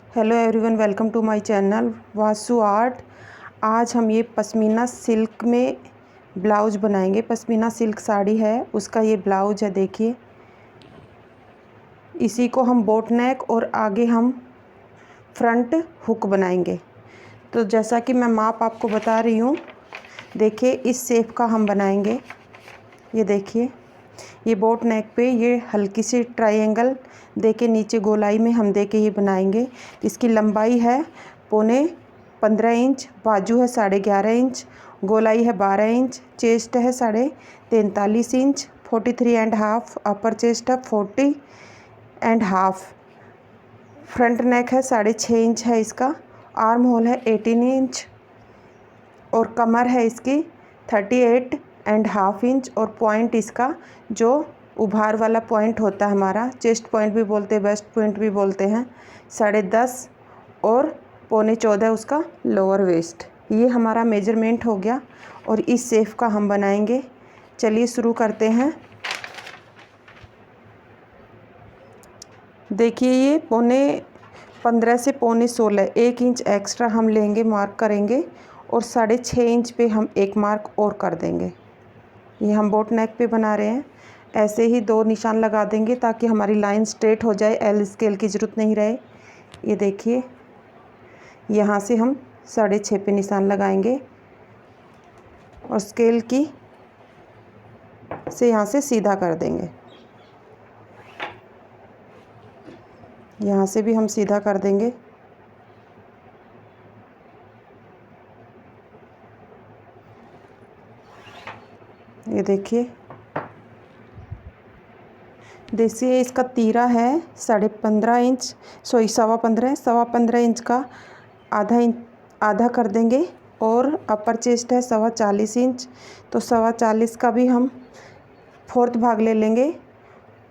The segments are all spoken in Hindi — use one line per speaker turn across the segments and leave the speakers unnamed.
Hello everyone, welcome to my channel Vasu art. आज हम ये पश्मीना सिल्क में ब्लाउज बनाएंगे। पश्मीना सिल्क साड़ी है, उसका ये ब्लाउज है। देखिए, इसी को हम बोट नेक और आगे हम फ्रंट हुक बनाएंगे। तो जैसा कि मैं माप आपको बता रही हूँ, देखिए इस शेप का हम बनाएंगे। ये देखिए, ये बोट नेक पे ये हल्की सी ट्रायंगल दे के नीचे गोलाई में हम दे के ये बनाएंगे। इसकी लंबाई है 15.25 इंच, बाजू है 11.5 इंच, गोलाई है 12 इंच, चेस्ट है 43.5 इंच, 43.5, अपर चेस्ट है 40.5, फ्रंट नेक है 6.5 इंच है इसका, आर्म होल है 18 इंच और कमर है इसकी 38.5 इंच और पॉइंट इसका जो उभार वाला पॉइंट होता है हमारा, चेस्ट पॉइंट भी बोलते हैं, वेस्ट पॉइंट भी बोलते हैं, 10.5 और 14.25 उसका लोअर वेस्ट। ये हमारा मेजरमेंट हो गया और इस शेप का हम बनाएंगे। चलिए शुरू करते हैं। देखिए, ये 15.25 से 16.25, 1 इंच एक्स्ट्रा हम लेंगे, मार्क करेंगे और 6.5 इंच पे हम एक मार्क और कर देंगे। ये हम बोट नेक पे बना रहे हैं। ऐसे ही 2 निशान लगा देंगे ताकि हमारी लाइन स्ट्रेट हो जाए, एल स्केल की ज़रूरत नहीं रहे। ये देखिए, यहाँ से हम 6.5 पे निशान लगाएंगे और स्केल की से यहाँ से सीधा कर देंगे। यहाँ से भी हम सीधा कर देंगे। ये देखिए, देखिए इसका तीरा है 15.5 इंच, 15.25 इंच का आधा कर देंगे और अपर चेस्ट है 40 इंच, तो 40 का भी हम 4th भाग ले लेंगे,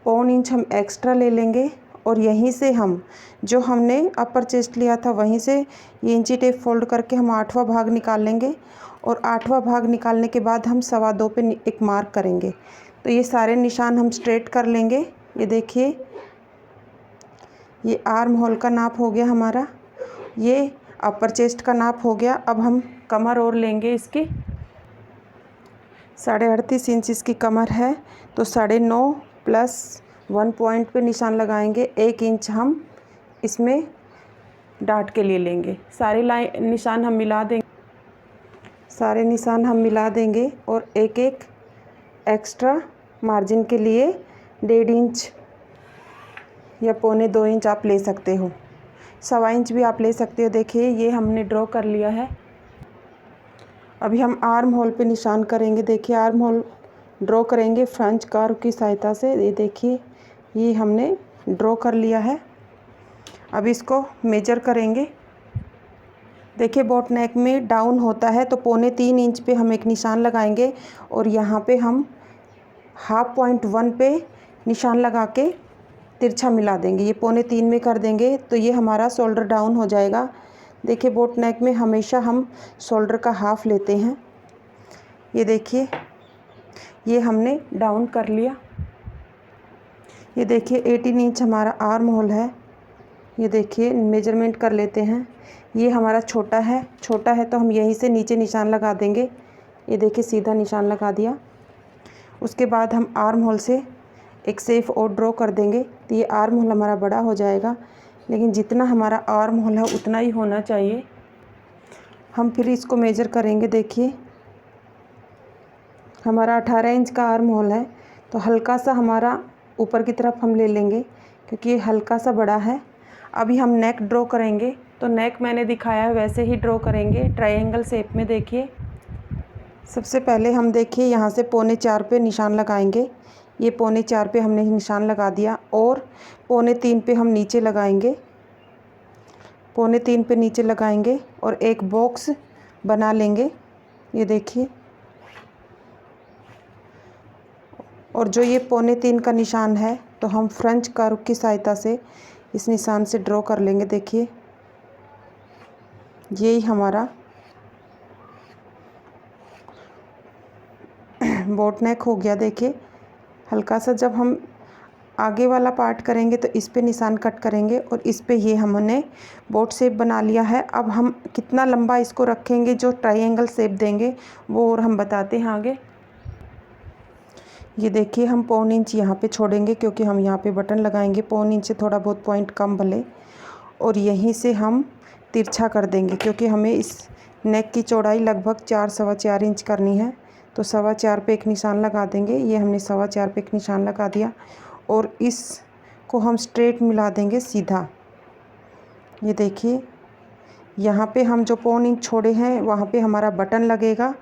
1.25 इंच हम एक्स्ट्रा ले लेंगे और यहीं से हम जो हमने अपर चेस्ट लिया था वहीं से ये इंची टेप फोल्ड करके हम 8वां भाग निकाल लेंगे और 8वां भाग निकालने के बाद हम 2.25 पे एक मार्क करेंगे। तो ये सारे निशान हम स्ट्रेट कर लेंगे। ये देखिए, ये आर्म होल का नाप हो गया हमारा, ये अपर चेस्ट का नाप हो गया। अब हम कमर और लेंगे इसकी 38.5 इंच इसकी कमर है, तो 9.5 प्लस 1 पॉइंट पे निशान लगाएंगे। 1 इंच हम इसमें डाट के लिए लेंगे। सारे निशान हम मिला देंगे, सारे निशान हम मिला देंगे और एक एक एक्स्ट्रा मार्जिन के लिए 1.5 इंच या 1.25 इंच आप ले सकते हो, 1.25 इंच भी आप ले सकते हो। देखिए, ये हमने ड्रॉ कर लिया है। अभी हम आर्म होल पे निशान करेंगे। देखिए, आर्म होल ड्रॉ करेंगे फ्रेंच कर्व की सहायता से। ये देखिए, ये हमने ड्रॉ कर लिया है। अब इसको मेजर करेंगे। देखिए, बोट नेक में डाउन होता है तो 3.25 इंच पे हम एक निशान लगाएंगे और यहाँ पे हम 1/2 पे निशान लगा के तिरछा मिला देंगे। ये 3.25 में कर देंगे तो ये हमारा शोल्डर डाउन हो जाएगा। देखिए, बोट नेक में हमेशा हम शोल्डर का हाफ लेते हैं। ये देखिए, ये हमने डाउन कर लिया। ये देखिए, 18 इंच हमारा आर्म होल है। ये देखिए, मेजरमेंट कर लेते हैं। ये हमारा छोटा है तो हम यहीं से नीचे निशान लगा देंगे। ये देखिए, सीधा निशान लगा दिया। उसके बाद हम आर्म होल से एक शेप और ड्रॉ कर देंगे। तो ये आर्म होल हमारा बड़ा हो जाएगा, लेकिन जितना हमारा आर्म होल है उतना ही होना चाहिए। हम फिर इसको मेजर करेंगे। देखिए, हमारा 18 इंच का आर्म होल है, तो हल्का सा हमारा ऊपर की तरफ हम ले लेंगे क्योंकि ये हल्का सा बड़ा है। अभी हम नेक ड्रॉ करेंगे, तो नेक मैंने दिखाया है वैसे ही ड्रॉ करेंगे, ट्रायंगल शेप में। देखिए, सबसे पहले हम देखिए यहाँ से 4.25 पे निशान लगाएंगे। ये 4.25 पे हमने निशान लगा दिया और 3.25 पे हम नीचे लगाएंगे, 3.25 पे नीचे लगाएंगे और एक बॉक्स बना लेंगे। ये देखिए, और जो ये 3.25 का निशान है तो हम फ्रेंच कर्व की सहायता से इस निशान से ड्रॉ कर लेंगे। देखिए, यही हमारा बोट नेक हो गया। देखिए, हल्का सा जब हम आगे वाला पार्ट करेंगे तो इस पे निशान कट करेंगे और इस पे ये हमने बोट शेप बना लिया है। अब हम कितना लंबा इसको रखेंगे जो ट्रायंगल शेप देंगे वो और हम बताते हैं आगे। ये देखिए हम 1.25 इंच यहाँ पे छोड़ेंगे क्योंकि हम यहाँ पे बटन लगाएंगे। 1.25 इंच से थोड़ा बहुत पॉइंट कम भले, और यहीं से हम तिरछा कर देंगे क्योंकि हमें इस नेक की चौड़ाई लगभग 4-4.25 इंच करनी है। तो 4.25 पे एक निशान लगा देंगे। ये हमने 4.25 पे एक निशान लगा दिया और इसको हम स्ट्रेट मिला देंगे सीधा। ये देखिए यहाँ पे हम जो 1.25 इंच छोड़े हैं वहाँ पे हमारा बटन लगेगा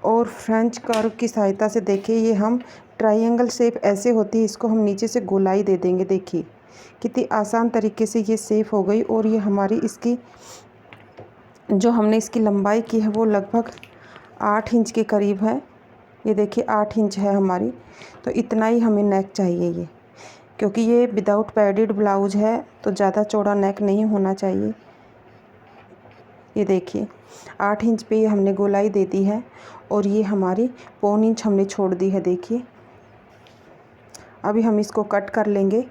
और फ्रेंच कर्व की सहायता से देखिए ये हम ट्रायंगल शेप ऐसे होती है, इसको हम नीचे से गोलाई दे देंगे। देखिए कितनी आसान तरीके से ये शेप हो गई। और ये हमारी इसकी जो हमने इसकी लंबाई की है वो लगभग 8 इंच के करीब है। ये देखिए 8 इंच है हमारी। तो इतना ही हमें नेक चाहिए ये, क्योंकि ये विदाउट पैडेड ब्लाउज है तो ज़्यादा चौड़ा नेक नहीं होना चाहिए। ये देखिए 8 इंच पे ये हमने गोलाई दे दी है और ये हमारी 1.25 इंच हमने छोड़ दी है। देखिए अभी हम इसको कट कर लेंगे।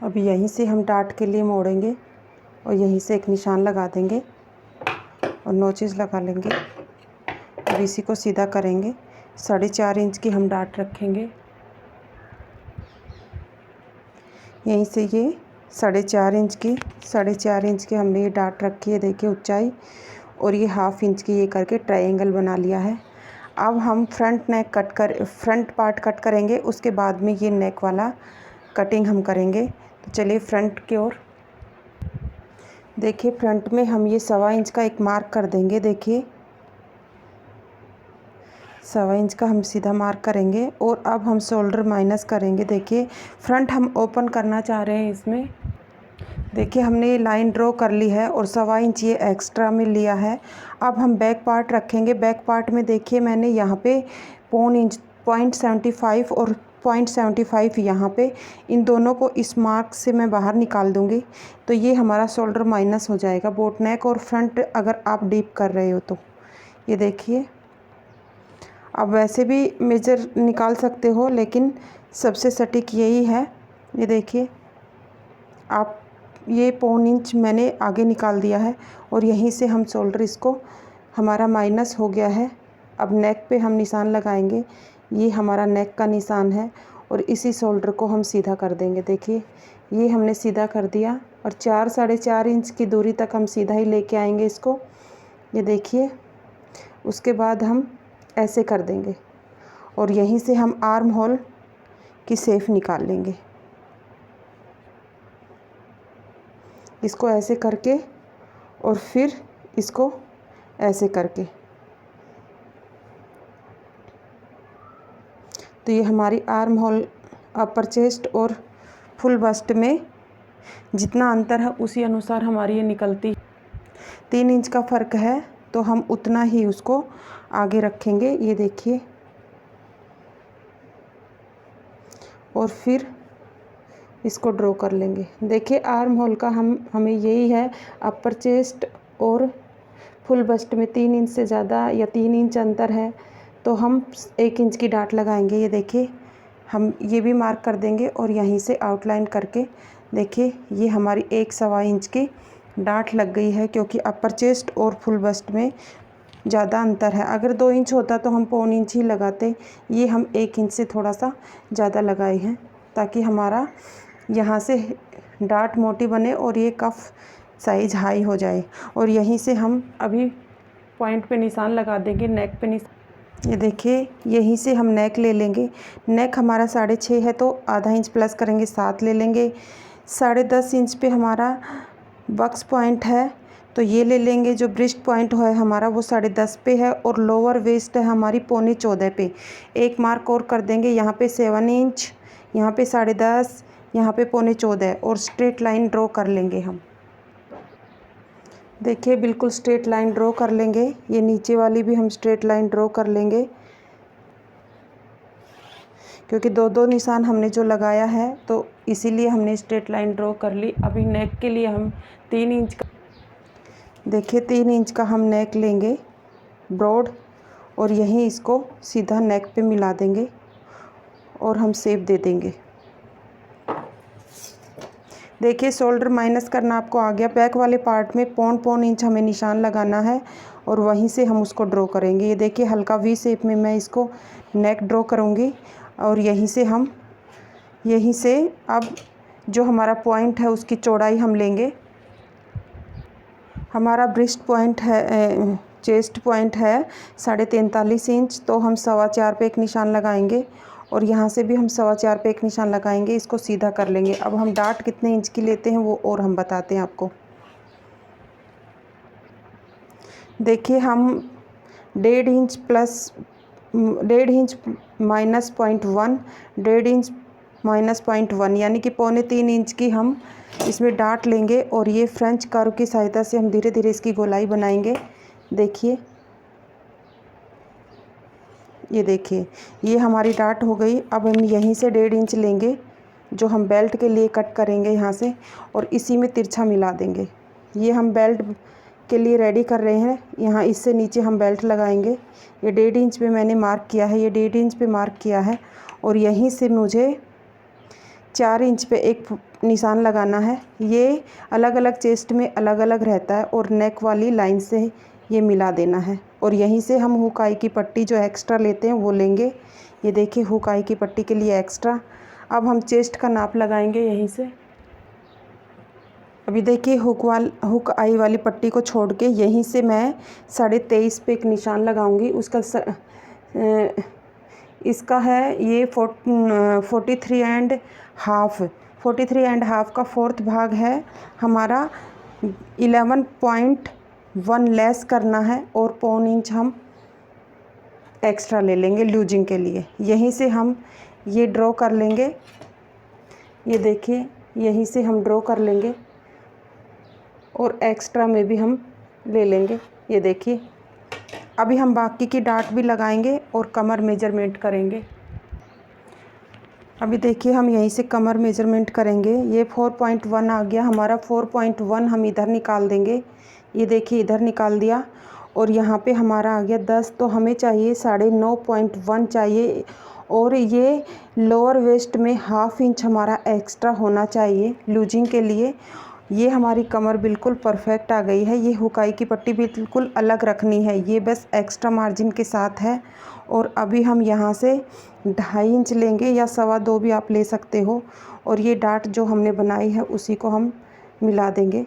अभी यहीं से हम डाट के लिए मोड़ेंगे और यहीं से एक निशान लगा देंगे और नोचेस लगा लेंगे। अब इसी को सीधा करेंगे। 4.5 इंच की हम डाट रखेंगे। यहीं से ये 4.5 इंच की हमने ये डाट रखी है। देखिए ऊंचाई, और ये 1/2 इंच की ये करके ट्रायंगल बना लिया है। अब हम फ्रंट पार्ट कट करेंगे, उसके बाद में ये नेक वाला कटिंग हम करेंगे। तो चलिए फ्रंट की ओर। देखिए फ्रंट में हम ये 1.25 इंच का एक मार्क कर देंगे। देखिए 1.25 इंच का हम सीधा मार्क करेंगे और अब हम शोल्डर माइनस करेंगे। देखिए फ्रंट हम ओपन करना चाह रहे हैं इसमें। देखिए हमने ये लाइन ड्रॉ कर ली है और 1.25 इंच ये एक्स्ट्रा में लिया है। अब हम बैक पार्ट रखेंगे। बैक पार्ट में देखिए मैंने यहाँ पे 0.75 और 0.75 यहाँ पे, इन दोनों को इस मार्क से मैं बाहर निकाल दूँगी। तो ये हमारा शोल्डर माइनस हो जाएगा बोट नेक और फ्रंट अगर आप डीप कर रहे हो तो। ये देखिए अब वैसे भी मेजर निकाल सकते हो, लेकिन सबसे सटीक यही है। ये देखिए आप ये 0.25 इंच मैंने आगे निकाल दिया है और यहीं से हम शोल्डर इसको हमारा माइनस हो गया है। अब नेक पे हम निशान लगाएंगे। ये हमारा नेक का निशान है और इसी शोल्डर को हम सीधा कर देंगे। देखिए ये हमने सीधा कर दिया और 4-4.5 इंच की दूरी तक हम सीधा ही लेके आएंगे इसको। ये देखिए उसके बाद हम ऐसे कर देंगे और यहीं से हम आर्म होल की शेप निकाल लेंगे। इसको ऐसे करके और फिर इसको ऐसे करके। तो ये हमारी आर्म होल अपर चेस्ट और फुल बस्ट में जितना अंतर है उसी अनुसार हमारी ये निकलती। 3 इंच का फ़र्क है तो हम उतना ही उसको आगे रखेंगे। ये देखिए और फिर इसको ड्रॉ कर लेंगे। देखिए आर्म होल का हमें यही है, अपर चेस्ट और फुल बस्ट में 3 इंच से ज़्यादा या 3 इंच अंतर है तो हम 1 इंच की डाट लगाएंगे। ये देखिए हम ये भी मार्क कर देंगे और यहीं से आउटलाइन करके देखिए ये हमारी 1.25 इंच की डाट लग गई है, क्योंकि अपर चेस्ट और फुल बस्ट में ज़्यादा अंतर है। अगर 2 इंच होता तो हम 0.25 इंच ही लगाते। ये हम 1 इंच से थोड़ा सा ज़्यादा लगाए हैं ताकि हमारा यहाँ से डाट मोटी बने और ये कफ साइज हाई हो जाए। और यहीं से हम अभी पॉइंट पे निशान लगा देंगे, नेक पे निशान। ये देखिए यहीं से हम नेक ले लेंगे। नेक हमारा 6.5 है तो आधा इंच प्लस करेंगे, 7 ले लेंगे। 10.5 इंच पे हमारा बक्स पॉइंट है तो ये ले लेंगे। जो ब्रिस्ट पॉइंट है हमारा वो 10.5 पे है और लोअर वेस्ट है हमारी 14.25 पे। एक मार्क और कर देंगे, यहाँ पे 7 इंच, यहाँ पे 10.5, यहाँ पे 14.25 और स्ट्रेट लाइन ड्रॉ कर लेंगे हम। देखिए बिल्कुल स्ट्रेट लाइन ड्रॉ कर लेंगे। ये नीचे वाली भी हम स्ट्रेट लाइन ड्रॉ कर लेंगे, क्योंकि दो दो निशान हमने जो लगाया है तो इसीलिए हमने स्ट्रेट लाइन ड्रॉ कर ली। अभी नेक के लिए हम 3 इंच का, देखिए 3 इंच का हम नेक लेंगे ब्रॉड और यहीं इसको सीधा नेक पे मिला देंगे और हम शेप दे देंगे। देखिए शोल्डर माइनस करना आपको आ गया। बैक वाले पार्ट में 0.5 इंच हमें निशान लगाना है और वहीं से हम उसको ड्रॉ करेंगे। ये देखिए हल्का वी शेप में मैं इसको नेक ड्रॉ करूँगी और यहीं से अब जो हमारा पॉइंट है उसकी चौड़ाई हम लेंगे। हमारा ब्रिस्ट पॉइंट है, चेस्ट पॉइंट है 43.5 इंच, तो हम 4.25 पे एक निशान लगाएंगे और यहाँ से भी हम 4.25 पे एक निशान लगाएंगे। इसको सीधा कर लेंगे। अब हम डाट कितने इंच की लेते हैं वो और हम बताते हैं आपको। देखिए हम 1.5 inch plus 1.5 inch minus 0.1, 1.5 inch minus 0.1 यानी कि 2.25 इंच की हम इसमें डाट लेंगे और ये फ्रेंच कर्व की सहायता से हम धीरे धीरे इसकी गोलाई बनाएंगे। देखिए ये देखिए ये हमारी डाट हो गई। अब हम यहीं से 1.5 इंच लेंगे जो हम बेल्ट के लिए कट करेंगे यहाँ से और इसी में तिरछा मिला देंगे। ये हम बेल्ट के लिए रेडी कर रहे हैं। यहाँ इससे नीचे हम बेल्ट लगाएंगे। ये 1.5 इंच पे मैंने मार्क किया है, ये 1.5 इंच पे मार्क किया है और यहीं से मुझे 4 इंच पे एक निशान लगाना है। ये अलग अलग चेस्ट में अलग अलग रहता है और नेक वाली लाइन से ये मिला देना है और यहीं से हम हुक आई की पट्टी जो एक्स्ट्रा लेते हैं वो लेंगे। ये देखिए हुक आई की पट्टी के लिए एक्स्ट्रा। अब हम चेस्ट का नाप लगाएंगे यहीं से। अभी देखिए हुक आई वाली पट्टी को छोड़ के यहीं से मैं 23.5 पे एक निशान लगाऊंगी। उसका इसका है ये 43.5 का 4th भाग है हमारा। 11.1 लेस करना है और 0.25 इंच हम एक्स्ट्रा ले लेंगे लूजिंग के लिए। यहीं से हम ये ड्रॉ कर लेंगे। ये देखिए यहीं से हम ड्रॉ कर लेंगे और एक्स्ट्रा में भी हम ले लेंगे। ये देखिए अभी हम बाकी की डाट भी लगाएंगे और कमर मेजरमेंट करेंगे। अभी देखिए हम यहीं से कमर मेजरमेंट करेंगे। ये 4.1 आ गया हमारा। 4.1 हम इधर निकाल देंगे। ये देखिए इधर निकाल दिया और यहाँ पे हमारा आ गया 10, तो हमें चाहिए 9.1 चाहिए और ये लोअर वेस्ट में 1/2 इंच हमारा एक्स्ट्रा होना चाहिए लूजिंग के लिए। ये हमारी कमर बिल्कुल परफेक्ट आ गई है। ये हुकाई की पट्टी बिल्कुल अलग रखनी है, ये बस एक्स्ट्रा मार्जिन के साथ है। और अभी हम यहाँ से 2.5 इंच लेंगे या 2.25 भी आप ले सकते हो और ये डाट जो हमने बनाई है उसी को हम मिला देंगे।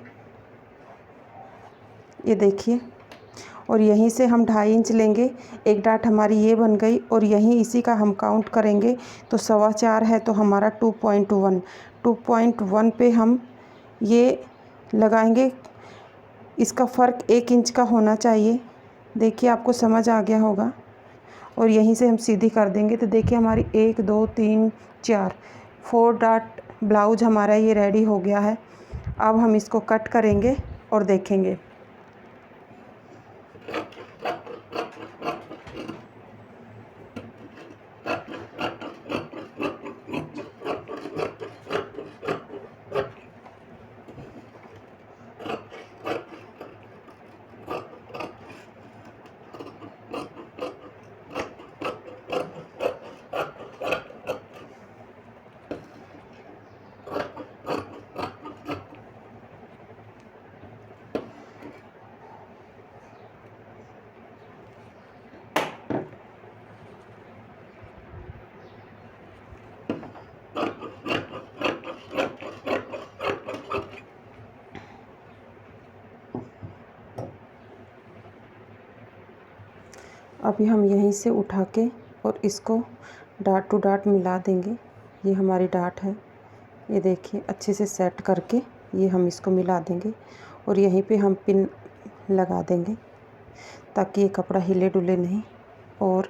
ये देखिए और यहीं से हम 2.5 इंच लेंगे। एक डाट हमारी ये बन गई और यहीं इसी का हम काउंट करेंगे तो 4.25 है तो हमारा 2.1 पे हम ये लगाएंगे। इसका फ़र्क 1 इंच का होना चाहिए। देखिए आपको समझ आ गया होगा और यहीं से हम सीधी कर देंगे। तो देखिए हमारी 1 2 3 4 डाट ब्लाउज हमारा ये रेडी हो गया है। अब हम इसको कट करेंगे और देखेंगे। अभी हम यहीं से उठा के और इसको डाट टू डाट मिला देंगे। ये हमारी डाट है, ये देखिए अच्छे से सेट करके ये हम इसको मिला देंगे और यहीं पे हम पिन लगा देंगे ताकि ये कपड़ा हिले डुले नहीं। और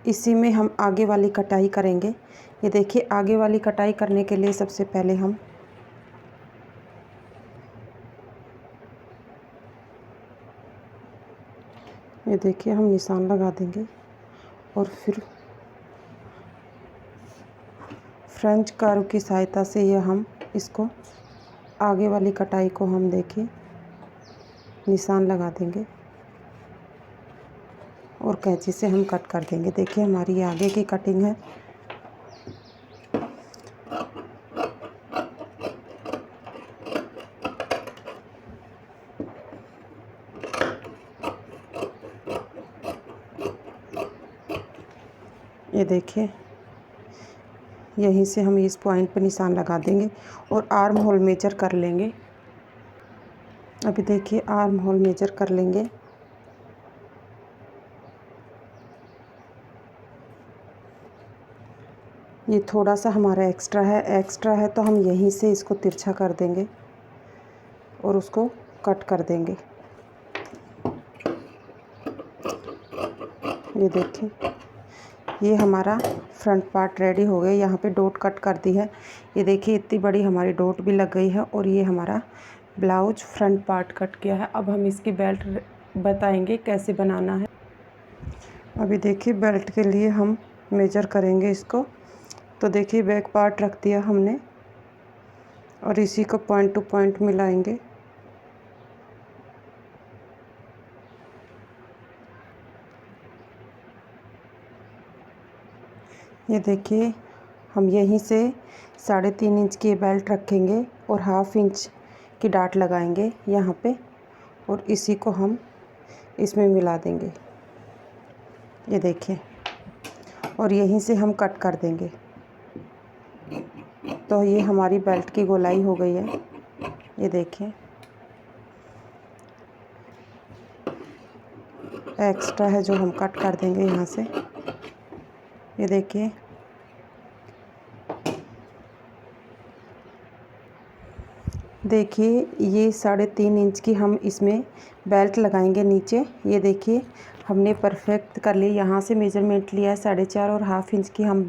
इसी में हम आगे वाली कटाई करेंगे। ये देखिए आगे वाली कटाई करने के लिए सबसे पहले हम ये देखिए हम निशान लगा देंगे और फिर फ्रेंच कर्व की सहायता से ये हम इसको आगे वाली कटाई को हम देखिए निशान लगा देंगे और कैंची से हम कट कर देंगे। देखिए हमारी ये आगे की कटिंग है। ये देखिए यहीं से हम इस पॉइंट पर निशान लगा देंगे और आर्म होल मेजर कर लेंगे। अभी देखिए आर्म होल मेजर कर लेंगे। ये थोड़ा सा हमारा एक्स्ट्रा है तो हम यहीं से इसको तिरछा कर देंगे और उसको कट कर देंगे। ये देखिए ये हमारा फ्रंट पार्ट रेडी हो गया। यहाँ पे डॉट कट कर दी है। ये देखिए इतनी बड़ी हमारी डॉट भी लग गई है और ये हमारा ब्लाउज फ्रंट पार्ट कट किया है। अब हम इसकी बेल्ट बताएंगे कैसे बनाना है। अभी देखिए बेल्ट के लिए हम मेजर करेंगे इसको। तो देखिए बैक पार्ट रख दिया हमने और इसी को पॉइंट टू पॉइंट मिलाएंगे। ये देखिए हम यहीं से 3.5 इंच की बेल्ट रखेंगे और 1/2 इंच की डाट लगाएंगे यहाँ पे और इसी को हम इसमें मिला देंगे। ये देखिए और यहीं से हम कट कर देंगे। तो ये हमारी बेल्ट की गोलाई हो गई है। ये देखिए एक्स्ट्रा है जो हम कट कर देंगे यहाँ से। ये देखिए ये 3.5 इंच की हम इसमें बेल्ट लगाएंगे नीचे। ये देखिए हमने परफेक्ट कर ली। यहाँ से मेजरमेंट लिया है 4.5 और 1/2 इंच की हम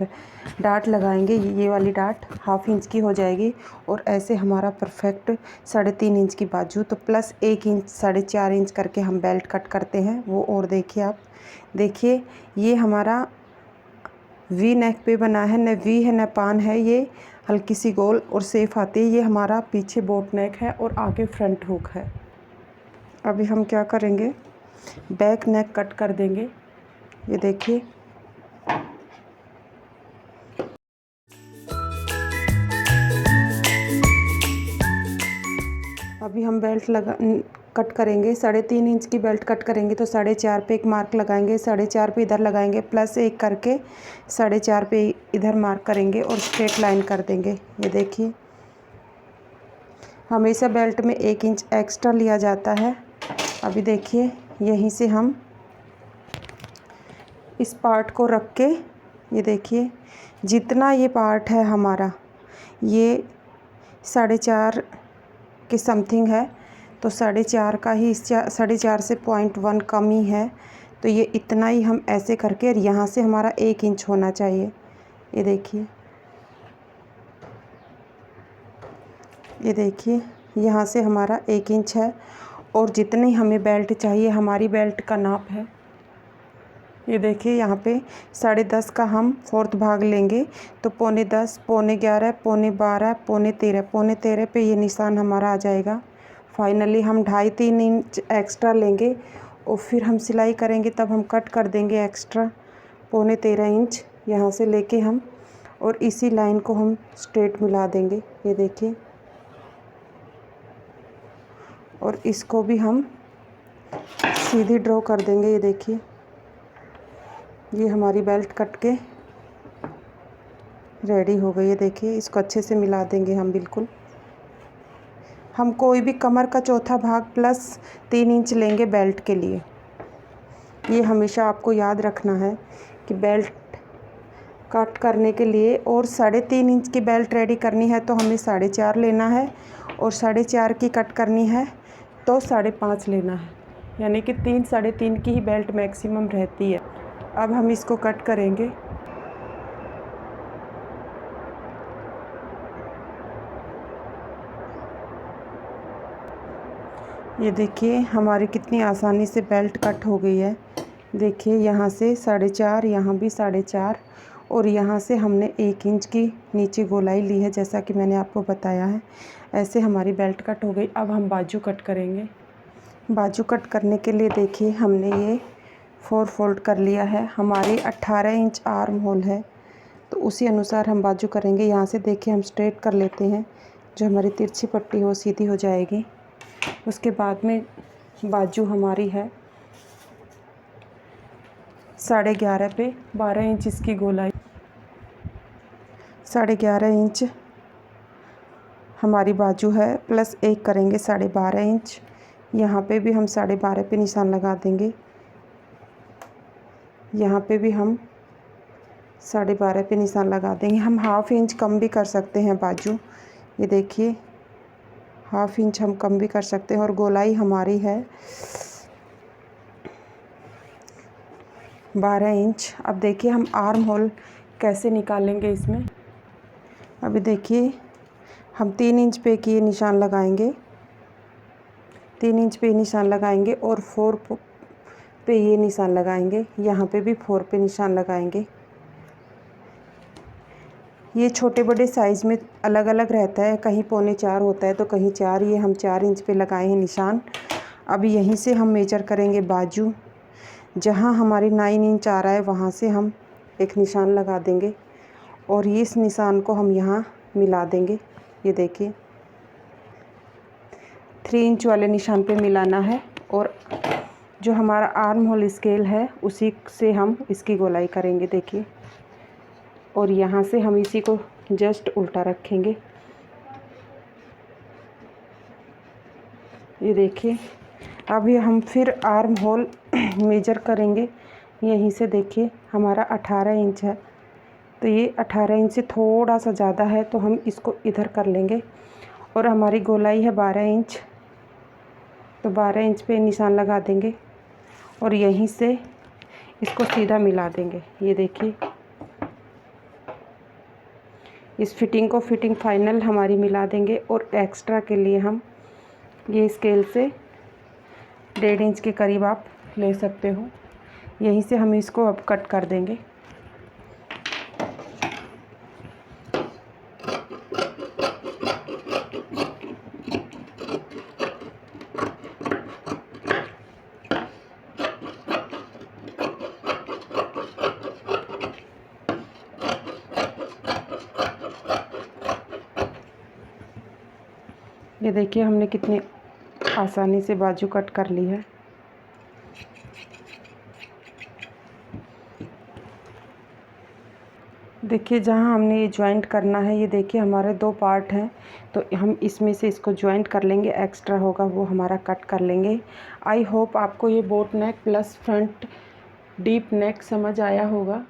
डाट लगाएंगे। ये वाली डाट 1/2 इंच की हो जाएगी और ऐसे हमारा परफेक्ट 3.5 इंच की बाजू। तो प्लस 1 इंच 4.5 इंच करके हम बेल्ट कट करते हैं वो। और देखिए आप देखिए ये हमारा वी नेक पे बना है, न वी है न पान है। ये हल्की सी गोल और सेफ आती है। ये हमारा पीछे बोट नेक है और आगे फ्रंट हुक है। अभी हम क्या करेंगे बैक नेक कट कर देंगे। ये देखिए अभी हम बेल्ट कट करेंगे। 3.5 इंच की बेल्ट कट करेंगे तो 4.5 पे एक मार्क लगाएंगे, 4.5 पे इधर लगाएंगे, प्लस 1 करके 4.5 पे इधर मार्क करेंगे और स्ट्रेट लाइन कर देंगे। ये देखिए हमेशा बेल्ट में 1 इंच एक्स्ट्रा लिया जाता है। अभी देखिए यहीं से हम इस पार्ट को रख के ये देखिए जितना ये पार्ट है हमारा ये 4.5 के समथिंग है तो 4.5 का ही 4.5 से 0.1 कम ही है। तो ये इतना ही हम ऐसे करके और यहाँ से हमारा 1 इंच होना चाहिए। ये देखिए यहाँ से हमारा 1 इंच है और जितनी हमें बेल्ट चाहिए हमारी बेल्ट का नाप है। ये देखिए यहाँ पे 10.5 का हम 4th भाग लेंगे तो 10.15, 11.15, 12.15, 13.15 पे ये निशान हमारा आ जाएगा। फाइनली हम 2.5-3 इंच एक्स्ट्रा लेंगे और फिर हम सिलाई करेंगे तब हम कट कर देंगे एक्स्ट्रा 13.15 इंच यहाँ से लेके हम और इसी लाइन को हम स्ट्रेट मिला देंगे। ये देखिए और इसको भी हम सीधी ड्रॉ कर देंगे। ये देखिए ये हमारी बेल्ट कट के रेडी हो गई है। देखिए इसको अच्छे से मिला देंगे हम। बिल्कुल हम कोई भी कमर का चौथा भाग प्लस 3 इंच लेंगे बेल्ट के लिए। ये हमेशा आपको याद रखना है कि बेल्ट कट करने के लिए, और 3.5 इंच की बेल्ट रेडी करनी है तो हमें 4.5 लेना है, और 4.5 की कट करनी है तो 5.5 लेना है, यानी कि 3 3.5 की ही बेल्ट मैक्सिमम रहती है। अब हम इसको कट करेंगे। ये देखिए हमारी कितनी आसानी से बेल्ट कट हो गई है। देखिए यहाँ से 4.5, यहाँ भी 4.5, और यहाँ से हमने 1 इंच की नीचे गोलाई ली है, जैसा कि मैंने आपको बताया है। ऐसे हमारी बेल्ट कट हो गई। अब हम बाजू कट करेंगे। बाजू कट करने के लिए देखिए हमने ये 4 फोल्ड कर लिया है। हमारी 18 इंच आर्म होल है, तो उसी अनुसार हम बाजू करेंगे। यहाँ से देखिए हम स्ट्रेट कर लेते हैं, जो हमारी तिरछी पट्टी हो सीधी हो जाएगी। उसके बाद में बाजू हमारी है 11.5 पे 12 इंच इसकी गोलाई। 11.5 इंच हमारी बाजू है, प्लस 1 करेंगे 12.5 इंच। यहाँ पे भी हम 12.5 पे निशान लगा देंगे। यहाँ पे भी हम 12.5 पे निशान लगा देंगे। हम ½ इंच कम भी कर सकते हैं बाजू। ये देखिए ½ इंच हम कम भी कर सकते हैं, और गोलाई हमारी है 12 इंच। अब देखिए हम आर्म होल कैसे निकालेंगे इसमें। अभी देखिए हम 3 इंच पे की निशान लगाएंगे, 3 इंच पे निशान लगाएंगे, और 4 पे ये निशान लगाएंगे। यहाँ पे भी 4 पे निशान लगाएंगे। ये छोटे बड़े साइज़ में अलग अलग रहता है, कहीं 3.25 होता है तो कहीं 4। ये हम 4 इंच पे लगाए हैं निशान। अब यहीं से हम मेजर करेंगे बाजू। जहाँ हमारी 9 इंच आ रहा है वहाँ से हम एक निशान लगा देंगे, और इस निशान को हम यहाँ मिला देंगे। ये देखिए 3 इंच वाले निशान पे मिलाना है, और जो हमारा आर्म होल स्केल है उसी से हम इसकी गोलाई करेंगे। देखिए, और यहाँ से हम इसी को जस्ट उल्टा रखेंगे। ये देखिए अभी हम फिर आर्म होल मेजर करेंगे। यहीं से देखिए हमारा 18 इंच है, तो ये 18 इंच से थोड़ा सा ज़्यादा है, तो हम इसको इधर कर लेंगे। और हमारी गोलाई है 12 इंच, तो 12 इंच पे निशान लगा देंगे, और यहीं से इसको सीधा मिला देंगे। ये देखिए इस फिटिंग फाइनल हमारी मिला देंगे, और एक्स्ट्रा के लिए हम ये स्केल से 1.5 इंच के करीब आप ले सकते हो। यहीं से हम इसको अब कट कर देंगे। ये देखिए हमने कितनी आसानी से बाजू कट कर ली है। देखिए जहाँ हमने ये जॉइंट करना है, ये देखिए हमारे 2 पार्ट हैं, तो हम इसमें से इसको जॉइंट कर लेंगे। एक्स्ट्रा होगा वो हमारा कट कर लेंगे। आई होप आपको ये बोट नेक प्लस फ्रंट डीप नेक समझ आया होगा।